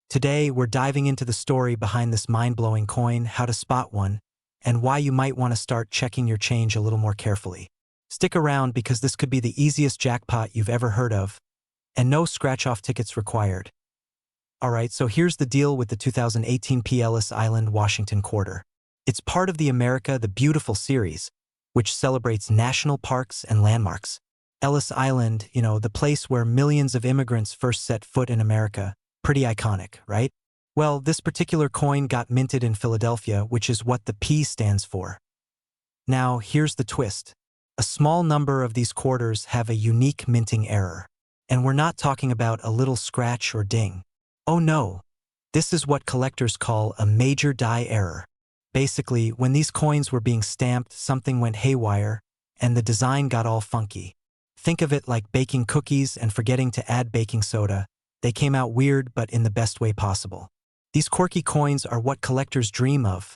Today, we're diving into the story behind this mind-blowing coin, how to spot one, and why you might want to start checking your change a little more carefully. Stick around because this could be the easiest jackpot you've ever heard of, and no scratch-off tickets required. Alright, so here's the deal with the 2018 Ellis Island Washington Quarter. It's part of the America the Beautiful series, which celebrates national parks and landmarks. Ellis Island, the place where millions of immigrants first set foot in America. Pretty iconic, right? Well, this particular coin got minted in Philadelphia, which is what the P stands for. Now, here's the twist. A small number of these quarters have a unique minting error. And we're not talking about a little scratch or ding. Oh no, this is what collectors call a major die error. Basically, when these coins were being stamped, something went haywire, and the design got all funky. Think of it like baking cookies and forgetting to add baking soda. They came out weird, but in the best way possible. These quirky coins are what collectors dream of.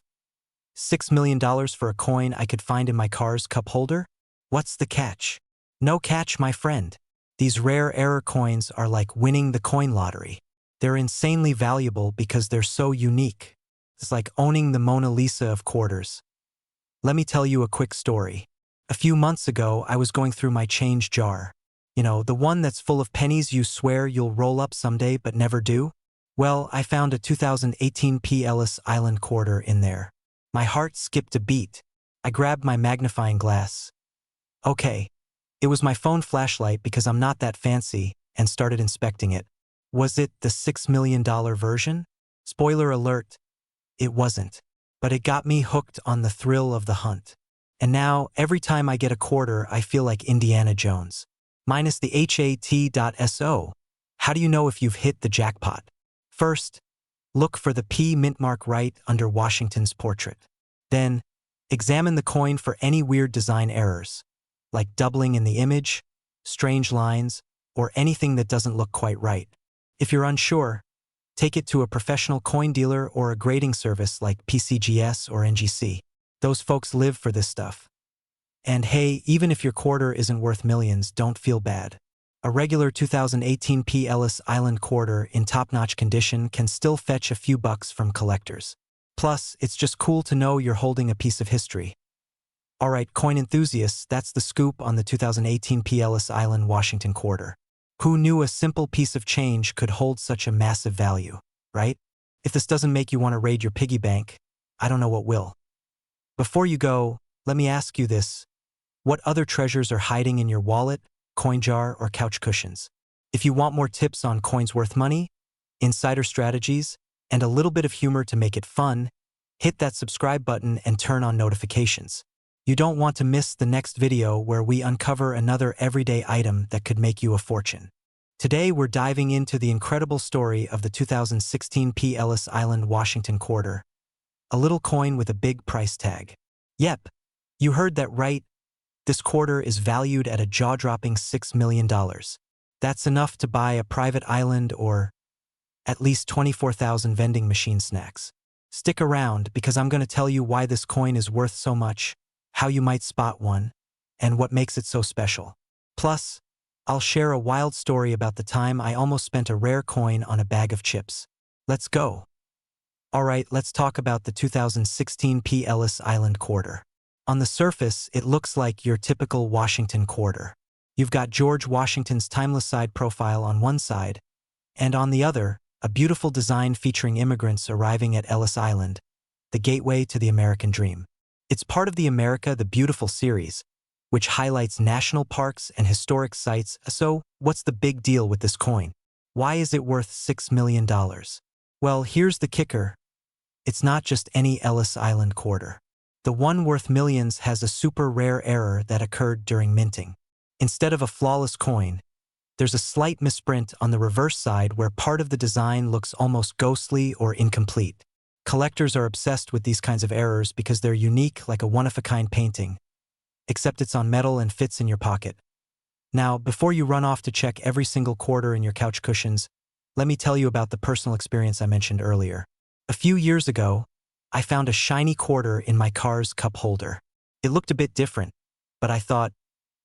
$6 million for a coin I could find in my car's cup holder? What's the catch? No catch, my friend. These rare error coins are like winning the coin lottery. They're insanely valuable because they're so unique. It's like owning the Mona Lisa of quarters. Let me tell you a quick story. A few months ago, I was going through my change jar. The one that's full of pennies you swear you'll roll up someday but never do? Well, I found a 2018 Ellis Island quarter in there. My heart skipped a beat. I grabbed my magnifying glass. Okay, it was my phone flashlight because I'm not that fancy, and started inspecting it. Was it the $6 million version? Spoiler alert, it wasn't. But it got me hooked on the thrill of the hunt. And now, every time I get a quarter, I feel like Indiana Jones. Minus the HAT.SO. How do you know if you've hit the jackpot? First, look for the P mint mark right under Washington's portrait. Then, examine the coin for any weird design errors, like doubling in the image, strange lines, or anything that doesn't look quite right. If you're unsure, take it to a professional coin dealer or a grading service like PCGS or NGC. Those folks live for this stuff. And hey, even if your quarter isn't worth millions, don't feel bad. A regular 2018 Ellis Island quarter in top-notch condition can still fetch a few bucks from collectors. Plus, it's just cool to know you're holding a piece of history. Alright, coin enthusiasts, that's the scoop on the 2018 Ellis Island Washington quarter. Who knew a simple piece of change could hold such a massive value, right? If this doesn't make you want to raid your piggy bank, I don't know what will. Before you go, let me ask you this. What other treasures are hiding in your wallet, coin jar, or couch cushions? If you want more tips on coins worth money, insider strategies, and a little bit of humor to make it fun, hit that subscribe button and turn on notifications. You don't want to miss the next video where we uncover another everyday item that could make you a fortune. Today we're diving into the incredible story of the 2016 Ellis Island Washington quarter. A little coin with a big price tag. Yep, you heard that right. This quarter is valued at a jaw-dropping $6 million. That's enough to buy a private island or at least 24,000 vending machine snacks. Stick around because I'm going to tell you why this coin is worth so much, how you might spot one, and what makes it so special. Plus, I'll share a wild story about the time I almost spent a rare coin on a bag of chips. Let's go. Alright, let's talk about the 2016 Ellis Island quarter. On the surface, it looks like your typical Washington quarter. You've got George Washington's timeless side profile on one side, and on the other, a beautiful design featuring immigrants arriving at Ellis Island, the gateway to the American dream. It's part of the America the Beautiful series, which highlights national parks and historic sites. So, what's the big deal with this coin? Why is it worth $6 million? Well, here's the kicker. It's not just any Ellis Island quarter. The one worth millions has a super rare error that occurred during minting. Instead of a flawless coin, there's a slight misprint on the reverse side where part of the design looks almost ghostly or incomplete. Collectors are obsessed with these kinds of errors because they're unique, like a one-of-a-kind painting, except it's on metal and fits in your pocket. Now, before you run off to check every single quarter in your couch cushions, let me tell you about the personal experience I mentioned earlier. A few years ago, I found a shiny quarter in my car's cup holder. It looked a bit different, but I thought,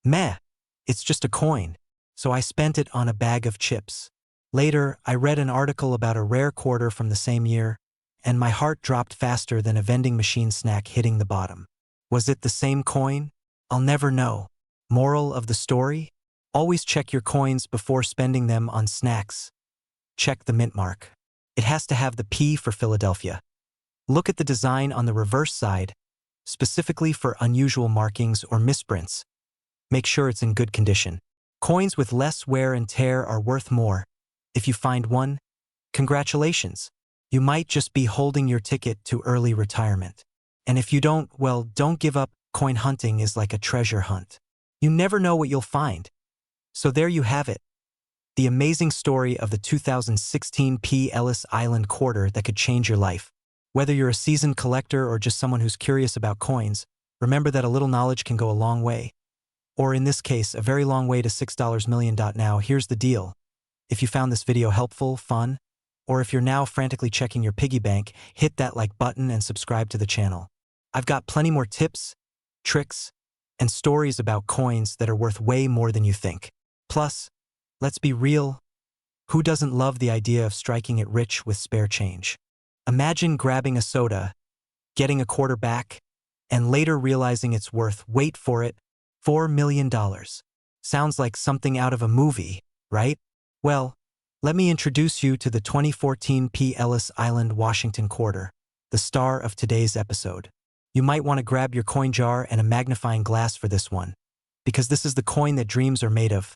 meh, it's just a coin. So I spent it on a bag of chips. Later, I read an article about a rare quarter from the same year, and my heart dropped faster than a vending machine snack hitting the bottom. Was it the same coin? I'll never know. Moral of the story? Always check your coins before spending them on snacks. Check the mint mark. It has to have the P for Philadelphia. Look at the design on the reverse side, specifically for unusual markings or misprints. Make sure it's in good condition. Coins with less wear and tear are worth more. If you find one, congratulations. You might just be holding your ticket to early retirement. And if you don't, well, don't give up. Coin hunting is like a treasure hunt. You never know what you'll find. So there you have it. The amazing story of the 2016 P. Ellis Island quarter that could change your life. Whether you're a seasoned collector or just someone who's curious about coins, remember that a little knowledge can go a long way. Or in this case, a very long way to $6 million. Now, here's the deal. If you found this video helpful, fun, or if you're now frantically checking your piggy bank, hit that like button and subscribe to the channel. I've got plenty more tips, tricks, and stories about coins that are worth way more than you think. Plus, let's be real, who doesn't love the idea of striking it rich with spare change? Imagine grabbing a soda, getting a quarter back, and later realizing it's worth, wait for it, $4 million. Sounds like something out of a movie, right? Well, let me introduce you to the 2014 P. Ellis Island Washington quarter, the star of today's episode. You might want to grab your coin jar and a magnifying glass for this one, because this is the coin that dreams are made of.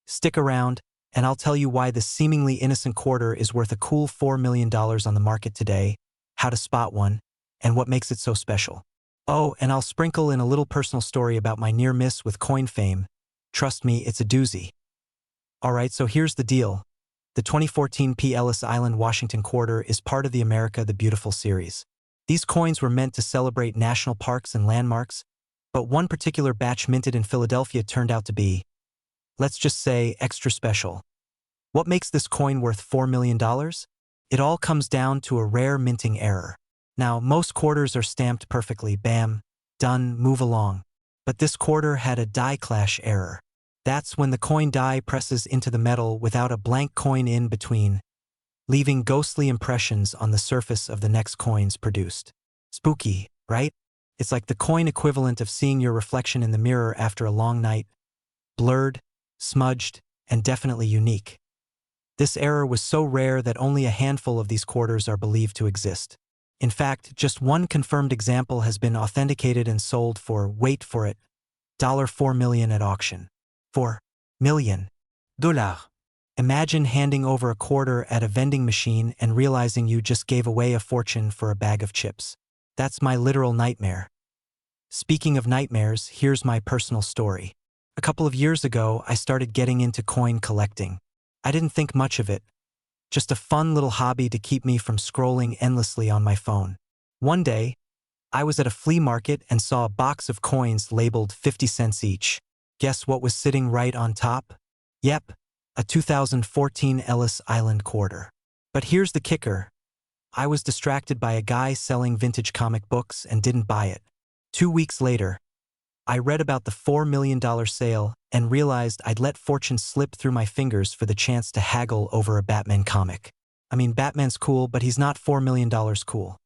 Stick around, and I'll tell you why this seemingly innocent quarter is worth a cool $4 million on the market today, how to spot one, and what makes it so special. Oh, and I'll sprinkle in a little personal story about my near miss with coin fame. Trust me, it's a doozy. Alright, so here's the deal. The 2014 P. Ellis Island Washington quarter is part of the America the Beautiful series. These coins were meant to celebrate national parks and landmarks, but one particular batch minted in Philadelphia turned out to be, let's just say, extra special. What makes this coin worth $4 million? It all comes down to a rare minting error. Now, most quarters are stamped perfectly, bam, done, move along. But this quarter had a die clash error. That's when the coin die presses into the metal without a blank coin in between, leaving ghostly impressions on the surface of the next coins produced. Spooky, right? It's like the coin equivalent of seeing your reflection in the mirror after a long night. Blurred, smudged, and definitely unique. This error was so rare that only a handful of these quarters are believed to exist. In fact, just one confirmed example has been authenticated and sold for, wait for it, $4 million at auction. $4 million. Imagine handing over a quarter at a vending machine and realizing you just gave away a fortune for a bag of chips. That's my literal nightmare. Speaking of nightmares, here's my personal story. A couple of years ago, I started getting into coin collecting. I didn't think much of it. Just a fun little hobby to keep me from scrolling endlessly on my phone. One day, I was at a flea market and saw a box of coins labeled 50 cents each. Guess what was sitting right on top? Yep, a 2014 Ellis Island quarter. But here's the kicker. I was distracted by a guy selling vintage comic books and didn't buy it. 2 weeks later, I read about the $4 million sale and realized I'd let fortune slip through my fingers for the chance to haggle over a Batman comic. I mean, Batman's cool, but he's not $4 million cool.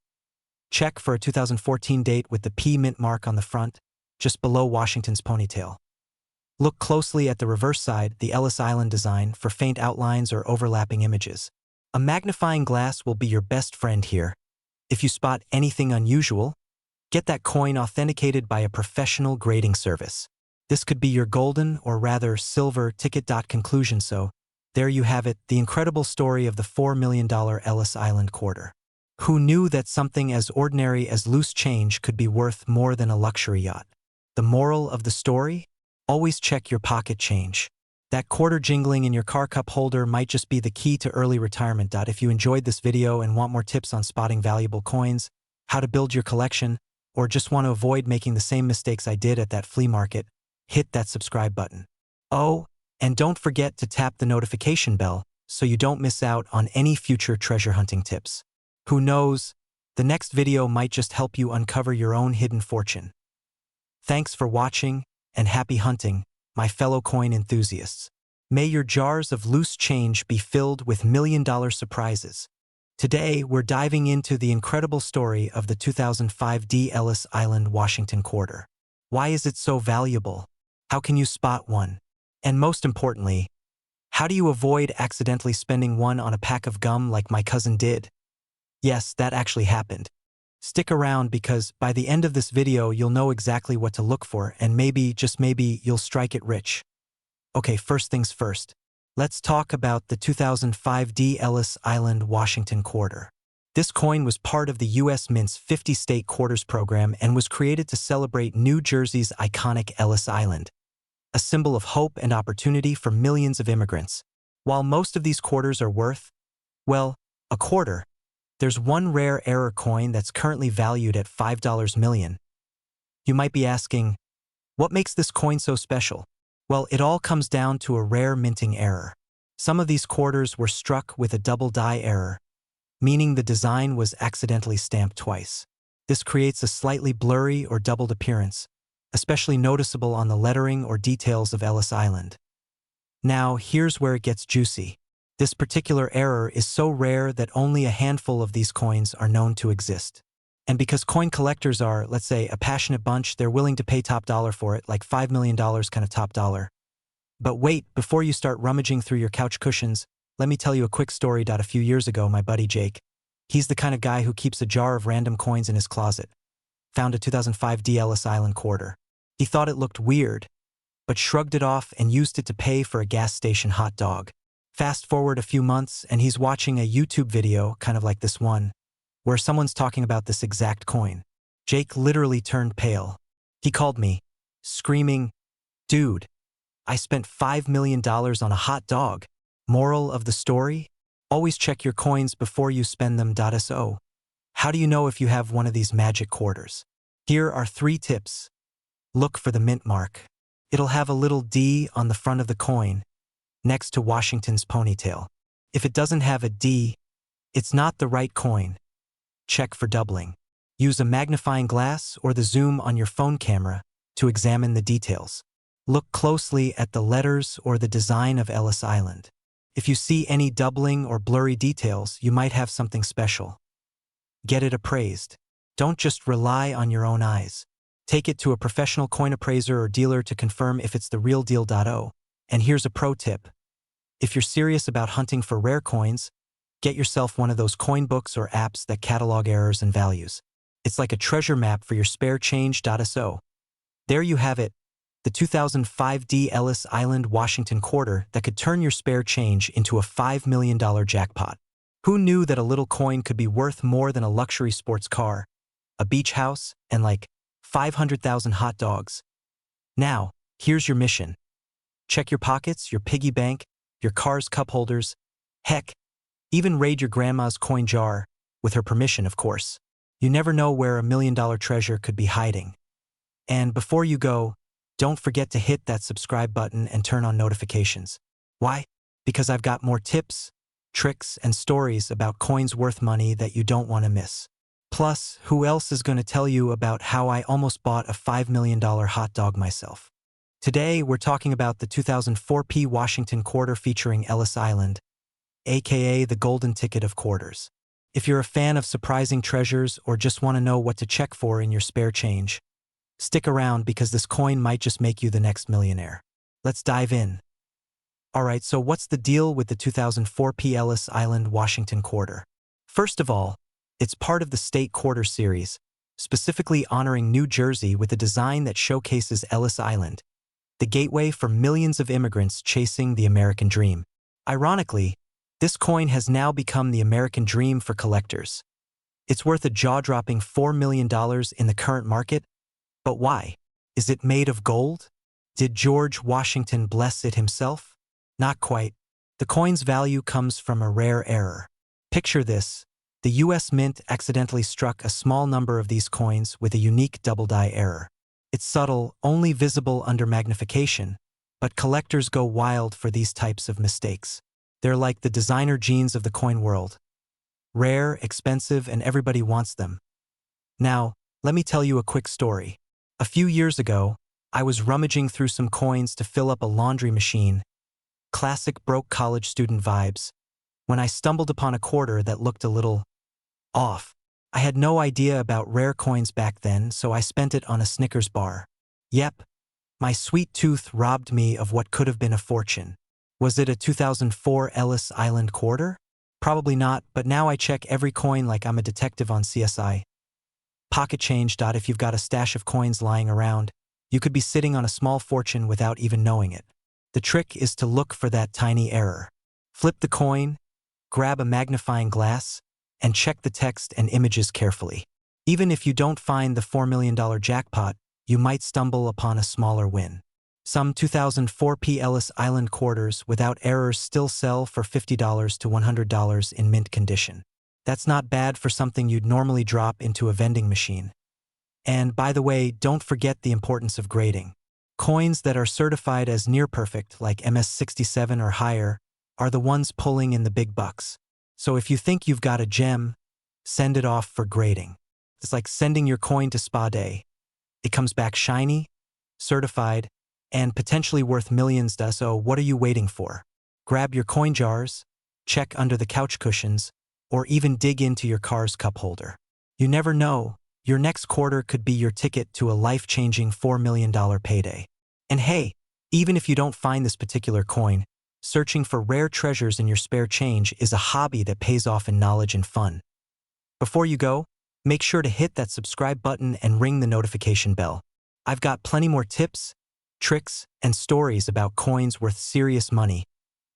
Check for a 2014 date with the P mint mark on the front, just below Washington's ponytail. Look closely at the reverse side, the Ellis Island design, for faint outlines or overlapping images. A magnifying glass will be your best friend here. If you spot anything unusual, get that coin authenticated by a professional grading service. This could be your golden, or rather silver, ticket. Conclusion. So, there you have it, the incredible story of the $4 million Ellis Island quarter. Who knew that something as ordinary as loose change could be worth more than a luxury yacht? The moral of the story? Always check your pocket change. That quarter jingling in your car cup holder might just be the key to early retirement. If you enjoyed this video and want more tips on spotting valuable coins, how to build your collection, or just want to avoid making the same mistakes I did at that flea market, hit that subscribe button. Oh, and don't forget to tap the notification bell so you don't miss out on any future treasure hunting tips. Who knows, the next video might just help you uncover your own hidden fortune. Thanks for watching, and happy hunting, my fellow coin enthusiasts. May your jars of loose change be filled with million-dollar surprises. Today, we're diving into the incredible story of the 2005 D. Ellis Island, Washington quarter. Why is it so valuable? How can you spot one? And most importantly, how do you avoid accidentally spending one on a pack of gum like my cousin did? Yes, that actually happened. Stick around because by the end of this video, you'll know exactly what to look for and maybe, just maybe, you'll strike it rich. Okay, first things first. Let's talk about the 2005 D. Ellis Island, Washington quarter. This coin was part of the U.S. Mint's 50-state quarters program and was created to celebrate New Jersey's iconic Ellis Island, a symbol of hope and opportunity for millions of immigrants. While most of these quarters are worth, well, a quarter, there's one rare error coin that's currently valued at $5 million. You might be asking, what makes this coin so special? Well, it all comes down to a rare minting error. Some of these quarters were struck with a double die error, meaning the design was accidentally stamped twice. This creates a slightly blurry or doubled appearance, especially noticeable on the lettering or details of Ellis Island. Now, here's where it gets juicy. This particular error is so rare that only a handful of these coins are known to exist. And because coin collectors are, let's say, a passionate bunch, they're willing to pay top dollar for it, like $5 million kind of top dollar. But wait, before you start rummaging through your couch cushions, let me tell you a quick story. A few years ago, my buddy Jake, he's the kind of guy who keeps a jar of random coins in his closet, found a 2005 D. Ellis Island quarter. He thought it looked weird, but shrugged it off and used it to pay for a gas station hot dog. Fast forward a few months and he's watching a YouTube video, kind of like this one, where someone's talking about this exact coin. Jake literally turned pale. He called me, screaming, "Dude, I spent $5 million on a hot dog." Moral of the story? Always check your coins before you spend them. So, how do you know if you have one of these magic quarters? Here are 3 tips. Look for the mint mark. It'll have a little D on the front of the coin, next to Washington's ponytail. If it doesn't have a D, it's not the right coin. Check for doubling. Use a magnifying glass or the zoom on your phone camera to examine the details. Look closely at the letters or the design of Ellis Island. If you see any doubling or blurry details, you might have something special. Get it appraised. Don't just rely on your own eyes. Take it to a professional coin appraiser or dealer to confirm if it's the real deal. And here's a pro tip. If you're serious about hunting for rare coins, get yourself one of those coin books or apps that catalog errors and values. It's like a treasure map for your spare change. So, there you have it, the 2005 D. Ellis Island, Washington quarter that could turn your spare change into a $5 million jackpot. Who knew that a little coin could be worth more than a luxury sports car, a beach house, and like 500,000 hot dogs? Now, here's your mission. Check your pockets, your piggy bank, your car's cup holders. Heck, even raid your grandma's coin jar, with her permission, of course. You never know where a $1 million treasure could be hiding. And before you go, don't forget to hit that subscribe button and turn on notifications. Why? Because I've got more tips, tricks, and stories about coins worth money that you don't want to miss. Plus, who else is going to tell you about how I almost bought a $5 million hot dog myself? Today, we're talking about the 2004 P. Washington quarter featuring Ellis Island, aka the golden ticket of quarters. If you're a fan of surprising treasures or just want to know what to check for in your spare change, stick around because this coin might just make you the next millionaire. Let's dive in. Alright, so what's the deal with the 2004 P. Ellis Island, Washington quarter? First of all, it's part of the State Quarter series, specifically honoring New Jersey with a design that showcases Ellis Island, the gateway for millions of immigrants chasing the American dream. Ironically, this coin has now become the American dream for collectors. It's worth a jaw-dropping $4 million in the current market. But why? Is it made of gold? Did George Washington bless it himself? Not quite. The coin's value comes from a rare error. Picture this. The U.S. Mint accidentally struck a small number of these coins with a unique double die error. It's subtle, only visible under magnification, but collectors go wild for these types of mistakes. They're like the designer genes of the coin world. Rare, expensive, and everybody wants them. Now, let me tell you a quick story. A few years ago, I was rummaging through some coins to fill up a laundry machine Classic broke college student vibes. When I stumbled upon a quarter that looked a little off. I had no idea about rare coins back then, so I spent it on a Snickers bar. Yep, my sweet tooth robbed me of what could have been a fortune. Was it a 2004 Ellis Island quarter? Probably not, but now I check every coin like I'm a detective on CSI. Pocket change. If you've got a stash of coins lying around, you could be sitting on a small fortune without even knowing it. The trick is to look for that tiny error. Flip the coin, grab a magnifying glass, and check the text and images carefully. Even if you don't find the $4 million jackpot, you might stumble upon a smaller win. Some 2004 Ellis Island quarters without errors still sell for $50 to $100 in mint condition. That's not bad for something you'd normally drop into a vending machine. And by the way, don't forget the importance of grading. Coins that are certified as near perfect, like MS67 or higher, are the ones pulling in the big bucks. So if you think you've got a gem, send it off for grading. It's like sending your coin to Spa Day. It comes back shiny, certified, and potentially worth millions. So what are you waiting for? Grab your coin jars, check under the couch cushions, or even dig into your car's cup holder. You never know, your next quarter could be your ticket to a life-changing $4 million payday. And hey, even if you don't find this particular coin, searching for rare treasures in your spare change is a hobby that pays off in knowledge and fun. Before you go, make sure to hit that subscribe button and ring the notification bell. I've got plenty more tips, tricks, and stories about coins worth serious money,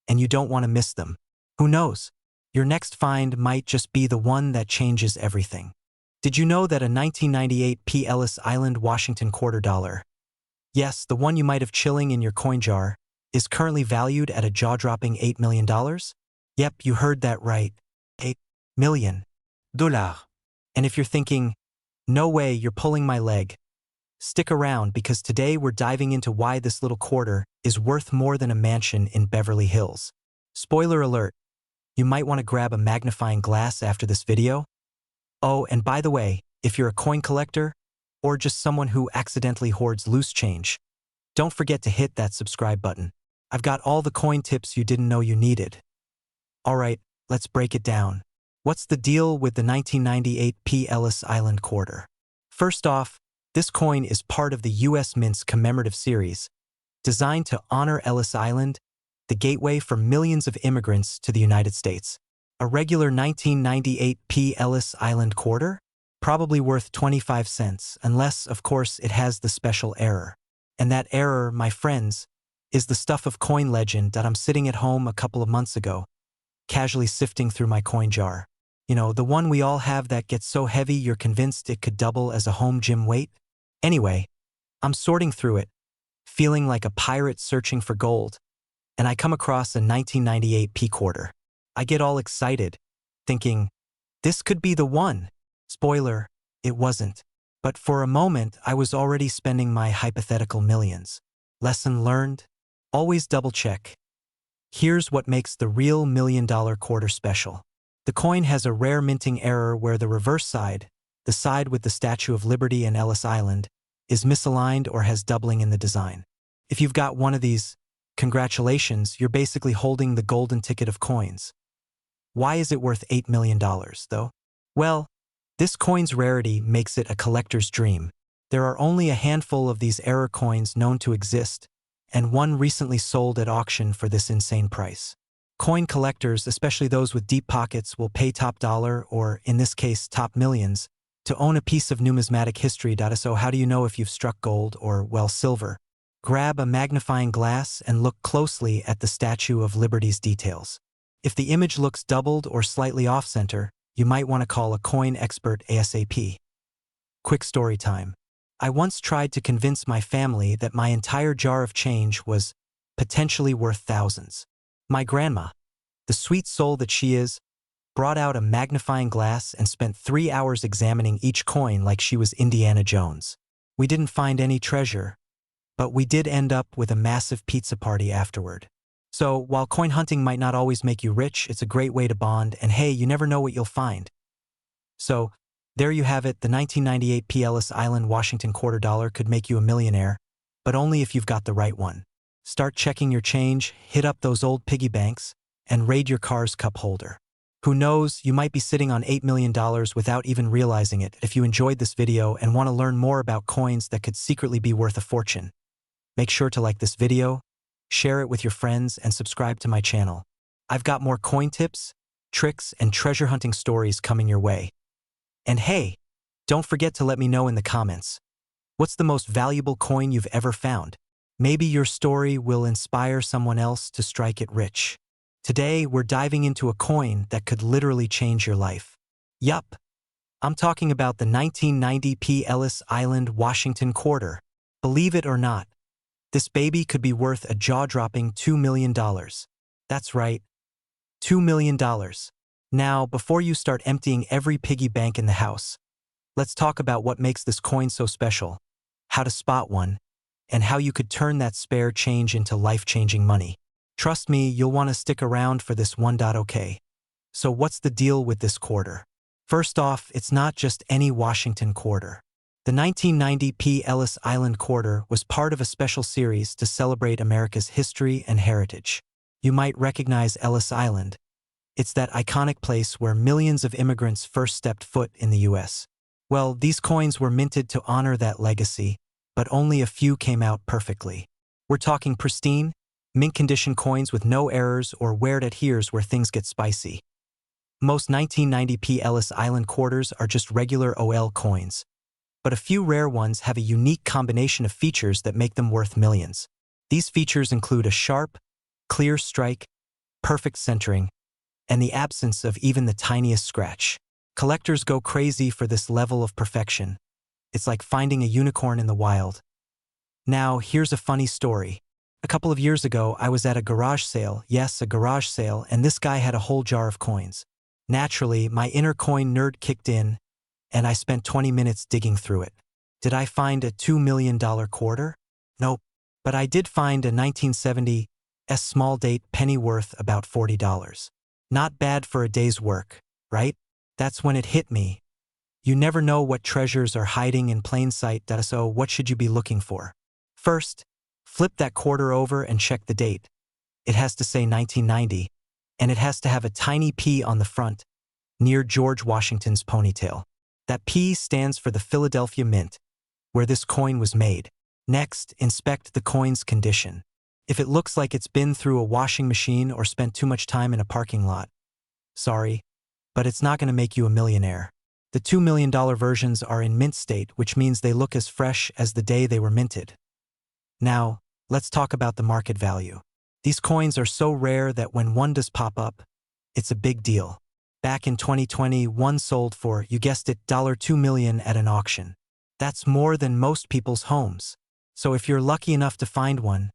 and you don't want to miss them. Who knows? Your next find might just be the one that changes everything. Did you know that a 1998 Ellis Island Washington quarter dollar, yes, the one you might have chilling in your coin jar, is currently valued at a jaw-dropping $8 million? Yep, you heard that right. $8 million. And if you're thinking, no way, you're pulling my leg, stick around because today we're diving into why this little quarter is worth more than a mansion in Beverly Hills. Spoiler alert, you might want to grab a magnifying glass after this video. Oh, and by the way, if you're a coin collector, or just someone who accidentally hoards loose change, don't forget to hit that subscribe button. I've got all the coin tips you didn't know you needed. Alright, let's break it down. What's the deal with the 1998 Ellis Island quarter? First off, this coin is part of the U.S. Mint's commemorative series, designed to honor Ellis Island, the gateway for millions of immigrants to the United States. A regular 1998 Ellis Island quarter? Probably worth 25 cents, unless, of course, it has the special error. And that error, my friends, is the stuff of coin legend that I'm sitting at home a couple of months ago, casually sifting through my coin jar. You know, the one we all have that gets so heavy you're convinced it could double as a home gym weight? Anyway, I'm sorting through it, feeling like a pirate searching for gold, and I come across a 1998 quarter. I get all excited, thinking, this could be the one. Spoiler, it wasn't. But for a moment, I was already spending my hypothetical millions. Lesson learned? Always double check. Here's what makes the real $1 million quarter special. The coin has a rare minting error where the reverse side, the side with the Statue of Liberty and Ellis Island, is misaligned or has doubling in the design. If you've got one of these, congratulations, you're basically holding the golden ticket of coins. Why is it worth $8 million, though? Well, this coin's rarity makes it a collector's dream. There are only a handful of these error coins known to exist, and one recently sold at auction for this insane price. Coin collectors, especially those with deep pockets, will pay top dollar, or in this case, top millions, to own a piece of numismatic history. So how do you know if you've struck gold or, well, silver? Grab a magnifying glass and look closely at the Statue of Liberty's details. If the image looks doubled or slightly off-center, you might want to call a coin expert ASAP. Quick story time. I once tried to convince my family that my entire jar of change was potentially worth thousands. My grandma, the sweet soul that she is, brought out a magnifying glass and spent 3 hours examining each coin like she was Indiana Jones. We didn't find any treasure, but we did end up with a massive pizza party afterward. So, while coin hunting might not always make you rich, it's a great way to bond, and hey, you never know what you'll find. So, there you have it, the 1998 Ellis Island Washington quarter dollar could make you a millionaire, but only if you've got the right one. Start checking your change, hit up those old piggy banks, and raid your car's cup holder. Who knows, you might be sitting on $8 million without even realizing it. If you enjoyed this video and want to learn more about coins that could secretly be worth a fortune, make sure to like this video, share it with your friends, and subscribe to my channel. I've got more coin tips, tricks, and treasure hunting stories coming your way. And hey, don't forget to let me know in the comments, what's the most valuable coin you've ever found? Maybe your story will inspire someone else to strike it rich. Today, we're diving into a coin that could literally change your life. Yup, I'm talking about the 1990p Ellis Island Washington quarter. Believe it or not, this baby could be worth a jaw-dropping $2 million. That's right, $2 million. Now, before you start emptying every piggy bank in the house, let's talk about what makes this coin so special, how to spot one, and how you could turn that spare change into life-changing money. Trust me, you'll want to stick around for this one. Okay. So what's the deal with this quarter? First off, it's not just any Washington quarter. The 1990p Ellis Island quarter was part of a special series to celebrate America's history and heritage. You might recognize Ellis Island. It's that iconic place where millions of immigrants first stepped foot in the U.S. Well, these coins were minted to honor that legacy, but only a few came out perfectly. We're talking pristine, mint-condition coins with no errors or wear it here's where things get spicy. Most 1990p Ellis Island quarters are just regular OL coins, but a few rare ones have a unique combination of features that make them worth millions. These features include a sharp, clear strike, perfect centering, and the absence of even the tiniest scratch. Collectors go crazy for this level of perfection. It's like finding a unicorn in the wild. Now, here's a funny story. A couple of years ago, I was at a garage sale, yes, a garage sale, and this guy had a whole jar of coins. Naturally, my inner coin nerd kicked in, and I spent 20 minutes digging through it. Did I find a $2 million quarter? Nope. But I did find a 1970s small date penny worth about $40. Not bad for a day's work, right? That's when it hit me. You never know what treasures are hiding in plain sight, so what should you be looking for? First, flip that quarter over and check the date. It has to say 1990, and it has to have a tiny P on the front, near George Washington's ponytail. That P stands for the Philadelphia Mint, where this coin was made. Next, inspect the coin's condition. If it looks like it's been through a washing machine or spent too much time in a parking lot, sorry, but it's not going to make you a millionaire. The $2 million versions are in mint state, which means they look as fresh as the day they were minted. Now, let's talk about the market value. These coins are so rare that when one does pop up, it's a big deal. Back in 2020, one sold for, you guessed it, $2 million at an auction. That's more than most people's homes. So if you're lucky enough to find one,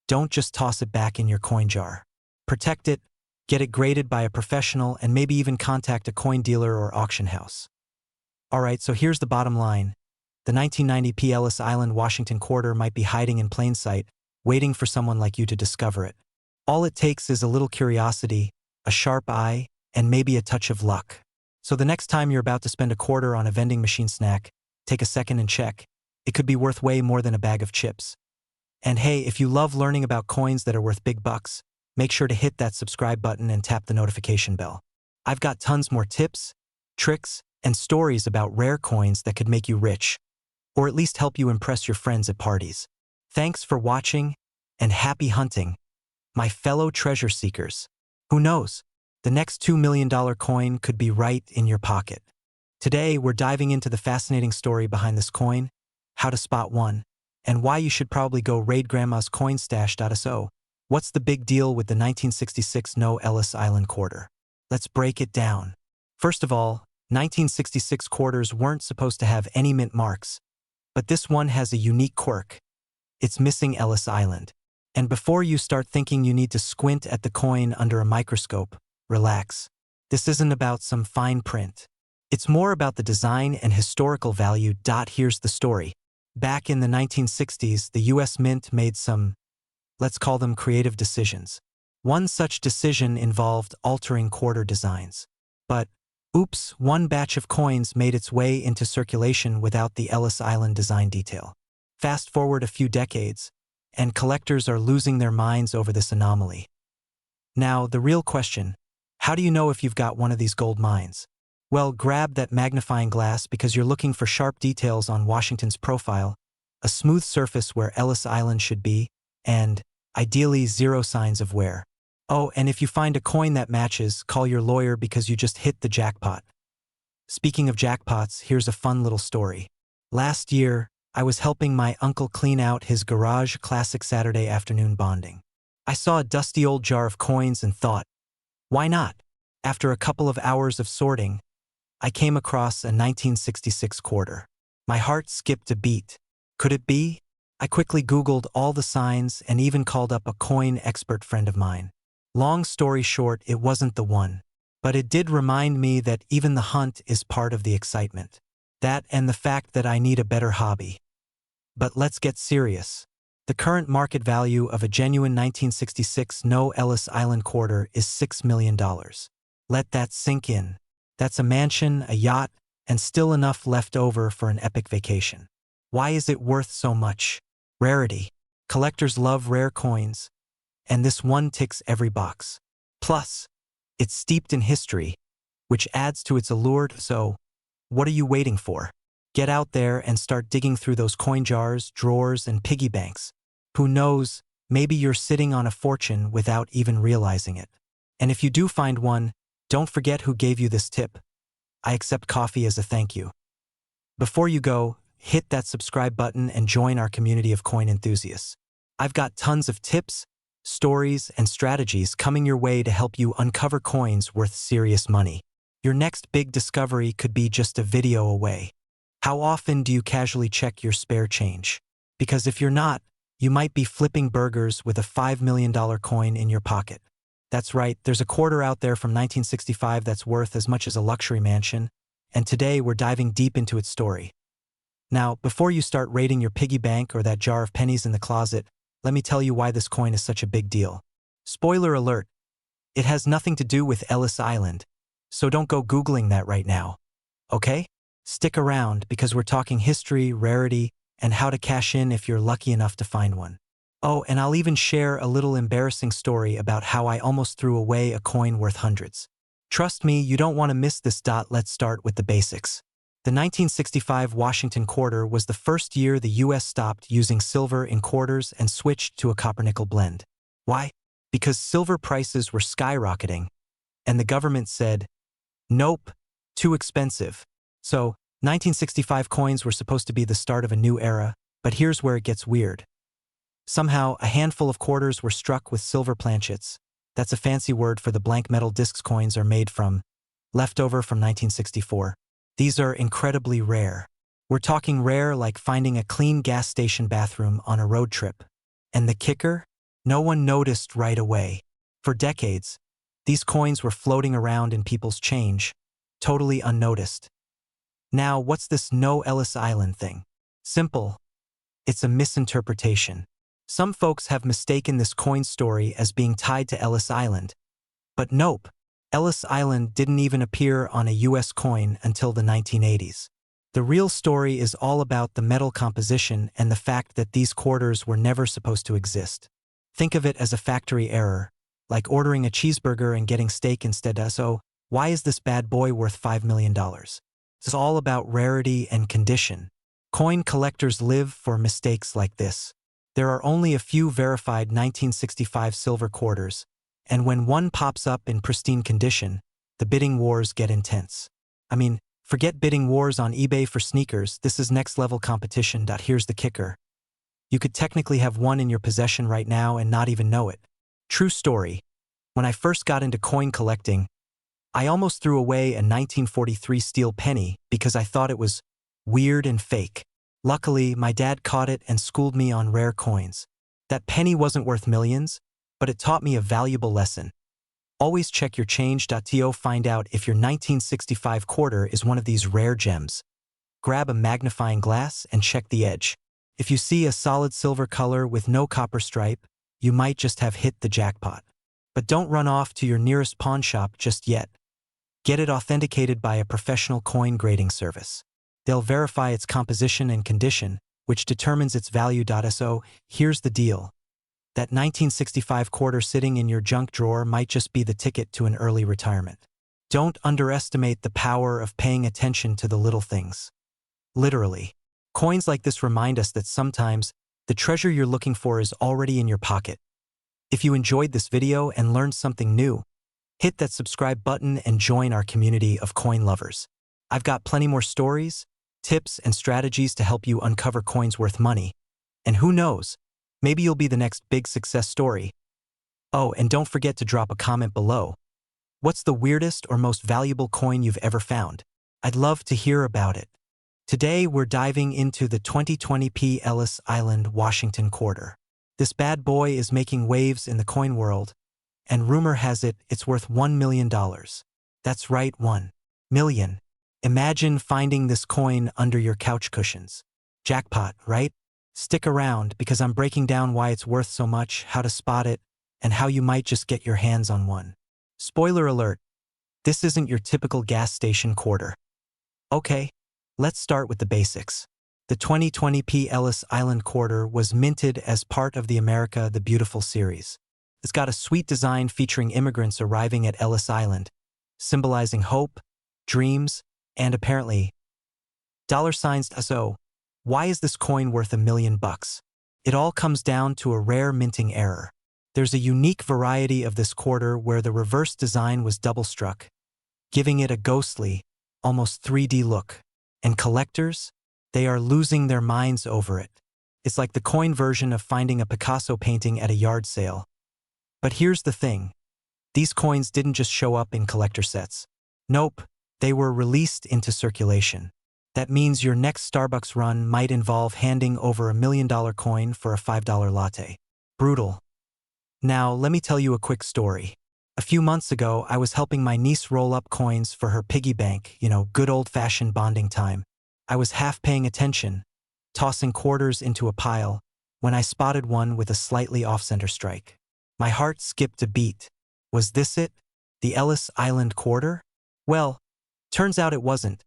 don't just toss it back in your coin jar. Protect it, get it graded by a professional, and maybe even contact a coin dealer or auction house. Alright, so here's the bottom line. The 1990p Ellis Island Washington quarter might be hiding in plain sight, waiting for someone like you to discover it. All it takes is a little curiosity, a sharp eye, and maybe a touch of luck. So the next time you're about to spend a quarter on a vending machine snack, take a second and check. It could be worth way more than a bag of chips. And hey, if you love learning about coins that are worth big bucks, make sure to hit that subscribe button and tap the notification bell. I've got tons more tips, tricks, and stories about rare coins that could make you rich, or at least help you impress your friends at parties. Thanks for watching, and happy hunting, my fellow treasure seekers. Who knows? The next $2 million coin could be right in your pocket. Today, we're diving into the fascinating story behind this coin, how to spot one, and why you should probably go raid Grandma's coin stash. So, what's the big deal with the 1966 No Ellis Island quarter? Let's break it down. First of all, 1966 quarters weren't supposed to have any mint marks, but this one has a unique quirk. It's missing Ellis Island. And before you start thinking you need to squint at the coin under a microscope, relax. This isn't about some fine print. It's more about the design and historical value. Here's the story. Back in the 1960s, the US Mint made some, let's call them creative decisions. One such decision involved altering quarter designs. But, oops, one batch of coins made its way into circulation without the Ellis Island design detail. Fast forward a few decades, and collectors are losing their minds over this anomaly. Now, the real question, how do you know if you've got one of these gold mines? Well, grab that magnifying glass because you're looking for sharp details on Washington's profile, a smooth surface where Ellis Island should be, and, ideally, zero signs of wear. Oh, and if you find a coin that matches, call your lawyer because you just hit the jackpot. Speaking of jackpots, here's a fun little story. Last year, I was helping my uncle clean out his garage classic Saturday afternoon bonding. I saw a dusty old jar of coins and thought, why not? After a couple of hours of sorting, I came across a 1966 quarter. My heart skipped a beat. Could it be? I quickly Googled all the signs and even called up a coin expert friend of mine. Long story short, it wasn't the one. But it did remind me that even the hunt is part of the excitement. That and the fact that I need a better hobby. But let's get serious. The current market value of a genuine 1966 No Ellis Island quarter is $6 million. Let that sink in. That's a mansion, a yacht, and still enough left over for an epic vacation. Why is it worth so much? Rarity. Collectors love rare coins, and this one ticks every box. Plus, it's steeped in history, which adds to its allure, so what are you waiting for? Get out there and start digging through those coin jars, drawers, and piggy banks. Who knows, maybe you're sitting on a fortune without even realizing it. And if you do find one, don't forget who gave you this tip. I accept coffee as a thank you. Before you go, hit that subscribe button and join our community of coin enthusiasts. I've got tons of tips, stories, and strategies coming your way to help you uncover coins worth serious money. Your next big discovery could be just a video away. How often do you casually check your spare change? Because if you're not, you might be flipping burgers with a $5 million coin in your pocket. That's right, there's a quarter out there from 1965 that's worth as much as a luxury mansion, and today we're diving deep into its story. Now, before you start raiding your piggy bank or that jar of pennies in the closet, let me tell you why this coin is such a big deal. Spoiler alert, it has nothing to do with Ellis Island, so don't go Googling that right now. Okay? Stick around because we're talking history, rarity, and how to cash in if you're lucky enough to find one. Oh, and I'll even share a little embarrassing story about how I almost threw away a coin worth hundreds. Trust me, you don't want to miss this. Let's start with the basics. The 1965 Washington quarter was the first year the U.S. stopped using silver in quarters and switched to a copper-nickel blend. Why? Because silver prices were skyrocketing, and the government said, nope, too expensive. So, 1965 coins were supposed to be the start of a new era, but here's where it gets weird. Somehow, a handful of quarters were struck with silver planchets. That's a fancy word for the blank metal discs coins are made from, leftover from 1964. These are incredibly rare. We're talking rare like finding a clean gas station bathroom on a road trip. And the kicker? No one noticed right away. For decades, these coins were floating around in people's change, totally unnoticed. Now, what's this No Ellis Island thing? Simple. It's a misinterpretation. Some folks have mistaken this coin story as being tied to Ellis Island. But nope. Ellis Island didn't even appear on a U.S. coin until the 1980s. The real story is all about the metal composition and the fact that these quarters were never supposed to exist. Think of it as a factory error, like ordering a cheeseburger and getting steak instead. So, why is this bad boy worth $5 million? It's all about rarity and condition. Coin collectors live for mistakes like this. There are only a few verified 1965 silver quarters, and when one pops up in pristine condition, the bidding wars get intense. I mean, forget bidding wars on eBay for sneakers, this is next-level competition. Here's the kicker. You could technically have one in your possession right now and not even know it. True story. When I first got into coin collecting, I almost threw away a 1943 steel penny because I thought it was weird and fake. Luckily, my dad caught it and schooled me on rare coins. That penny wasn't worth millions, but it taught me a valuable lesson. Always check your change.to find out if your 1965 quarter is one of these rare gems. Grab a magnifying glass and check the edge. If you see a solid silver color with no copper stripe, you might just have hit the jackpot. But don't run off to your nearest pawn shop just yet. Get it authenticated by a professional coin grading service. They'll verify its composition and condition, which determines its value. So, here's the deal. That 1965 quarter sitting in your junk drawer might just be the ticket to an early retirement. Don't underestimate the power of paying attention to the little things. Literally. Coins like this remind us that sometimes the treasure you're looking for is already in your pocket. If you enjoyed this video and learned something new, hit that subscribe button and join our community of coin lovers. I've got plenty more stories, tips, and strategies to help you uncover coins worth money. And who knows, maybe you'll be the next big success story. Oh, and don't forget to drop a comment below. What's the weirdest or most valuable coin you've ever found? I'd love to hear about it. Today, we're diving into the 2020p Ellis Island Washington quarter. This bad boy is making waves in the coin world, and rumor has it it's worth $1 million. That's right, $1 million. Imagine finding this coin under your couch cushions. Jackpot, right? Stick around because I'm breaking down why it's worth so much, how to spot it, and how you might just get your hands on one. Spoiler alert, this isn't your typical gas station quarter. Okay, let's start with the basics. The 2020p Ellis Island quarter was minted as part of the America the Beautiful series. It's got a sweet design featuring immigrants arriving at Ellis Island, symbolizing hope, dreams, and apparently $signs. So, why is this coin worth $1 million? It all comes down to a rare minting error. There's a unique variety of this quarter where the reverse design was double-struck, giving it a ghostly, almost 3D look. And collectors? They are losing their minds over it. It's like the coin version of finding a Picasso painting at a yard sale. But here's the thing. These coins didn't just show up in collector sets. Nope, they were released into circulation. That means your next Starbucks run might involve handing over $1 million coin for a $5 latte. Brutal. Now, let me tell you a quick story. A few months ago, I was helping my niece roll up coins for her piggy bank, good old-fashioned bonding time. I was half paying attention, tossing quarters into a pile, when I spotted one with a slightly off-center strike. My heart skipped a beat. Was this it? The Ellis Island quarter? Well, turns out it wasn't.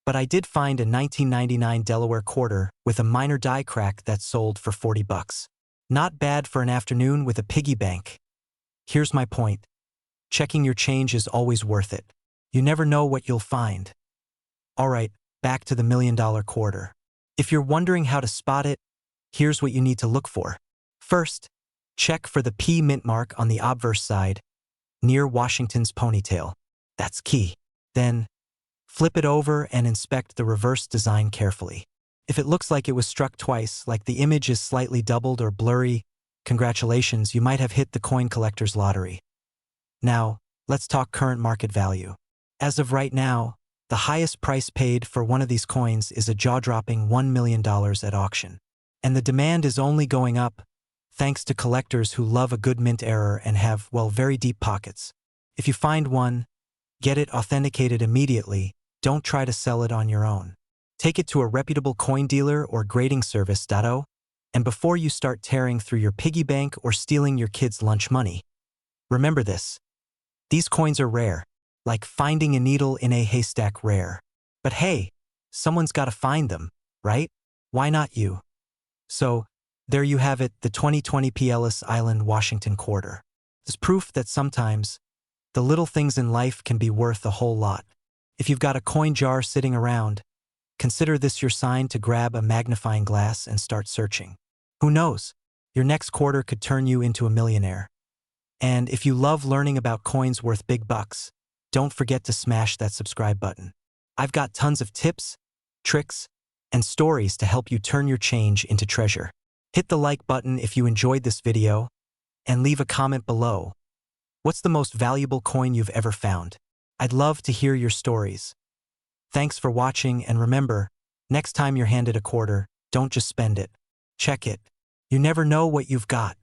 But I did find a 1999 Delaware quarter with a minor die crack that sold for $40. Not bad for an afternoon with a piggy bank. Here's my point. Checking your change is always worth it. You never know what you'll find. All right, back to the $1 million quarter. If you're wondering how to spot it, here's what you need to look for. First, check for the P mint mark on the obverse side, near Washington's ponytail. That's key. Then, flip it over and inspect the reverse design carefully. If it looks like it was struck twice, like the image is slightly doubled or blurry, congratulations, you might have hit the coin collector's lottery. Now, let's talk current market value. As of right now, the highest price paid for one of these coins is a jaw-dropping $1 million at auction. And the demand is only going up, thanks to collectors who love a good mint error and have, very deep pockets. If you find one, get it authenticated immediately. Don't try to sell it on your own. Take it to a reputable coin dealer or grading service. And before you start tearing through your piggy bank or stealing your kids' lunch money, remember this. These coins are rare, like finding a needle in a haystack rare. But hey, someone's got to find them, right? Why not you? So, there you have it, the 2020p Ellis Island Washington quarter. It's proof that sometimes the little things in life can be worth a whole lot. If you've got a coin jar sitting around, consider this your sign to grab a magnifying glass and start searching. Who knows? Your next quarter could turn you into a millionaire. And if you love learning about coins worth big bucks, don't forget to smash that subscribe button. I've got tons of tips, tricks, and stories to help you turn your change into treasure. Hit the like button if you enjoyed this video, and leave a comment below. What's the most valuable coin you've ever found? I'd love to hear your stories. Thanks for watching, and remember, next time you're handed a quarter, don't just spend it. Check it. You never know what you've got.